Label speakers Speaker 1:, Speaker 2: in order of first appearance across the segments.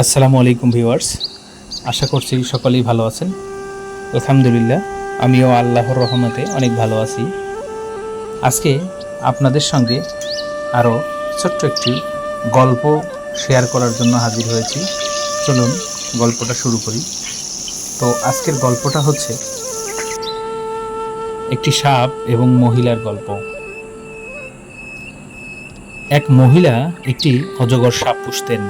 Speaker 1: আসসালামু আলাইকুম ভিউয়ার্স, আশা করছি সকলেই ভালো আছেন। আলহামদুলিল্লাহ, আমিও আল্লাহর রহমতে অনেক ভালো আছি। আজকে আপনাদের সঙ্গে আরও ছোট্ট একটি গল্প শেয়ার করার জন্য হাজির হয়েছি। চলুন গল্পটা শুরু করি। তো আজকের গল্পটা হচ্ছে একটি সাপ এবং মহিলার গল্প। এক মহিলা একটি অজগর সাপ পুষতেন।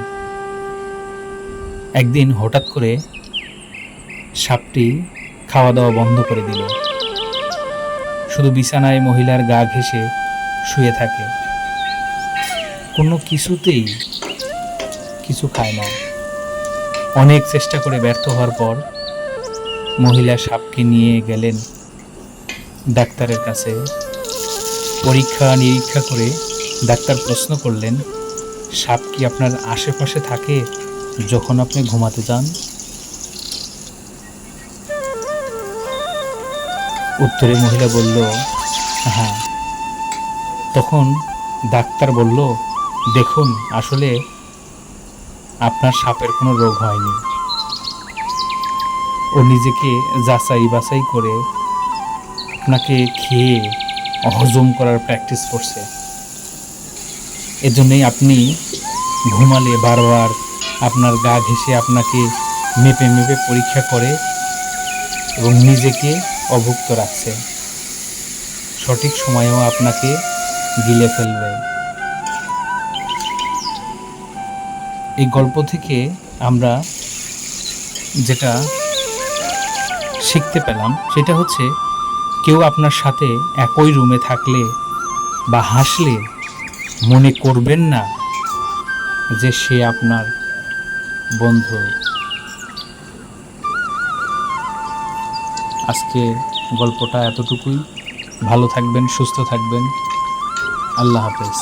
Speaker 1: একদিন হঠাৎ করে সাপটি খাওয়া দাওয়া বন্ধ করে দিল। শুধু বিছানায় মহিলার গা ঘেঁষে শুয়ে থাকে, কোনো কিছুতেই কিছু খায় না। অনেক চেষ্টা করে ব্যর্থ হওয়ার পর মহিলা সাপকে নিয়ে গেলেন ডাক্তারের কাছে। পরীক্ষা নিরীক্ষা করে ডাক্তার প্রশ্ন করলেন, সাপ কি আপনার আশেপাশে থাকে যখন আপনি ঘুমাতে যান? উত্তরে মহিলা বলল, হ্যাঁ। তখন ডাক্তার বলল, দেখুন, আসলে আপনার সাপের কোনো রোগ হয়নি। ও নিজেকে যাচাই বাছাই করে আপনাকে খেয়ে হজম করার প্র্যাকটিস করছে। এজন্যই আপনি ঘুমালে বারবার আপনার গা ঘেঁষে আপনাকে মেপে মেপে পরীক্ষা করে এবং নিজেকে অভুক্ত রাখছে। সঠিক সময়েও আপনাকে গিলে ফেলবে। এই গল্প থেকে আমরা যেটা শিখতে পেলাম সেটা হচ্ছে, কেউ আপনার সাথে একই রুমে থাকলে বা হাসলে মনে করবেন না যে সে আপনার বন্ধু। আজকে গল্পটা এতটুকুই। ভালো থাকবেন, সুস্থ থাকবেন। আল্লাহ হাফেজ।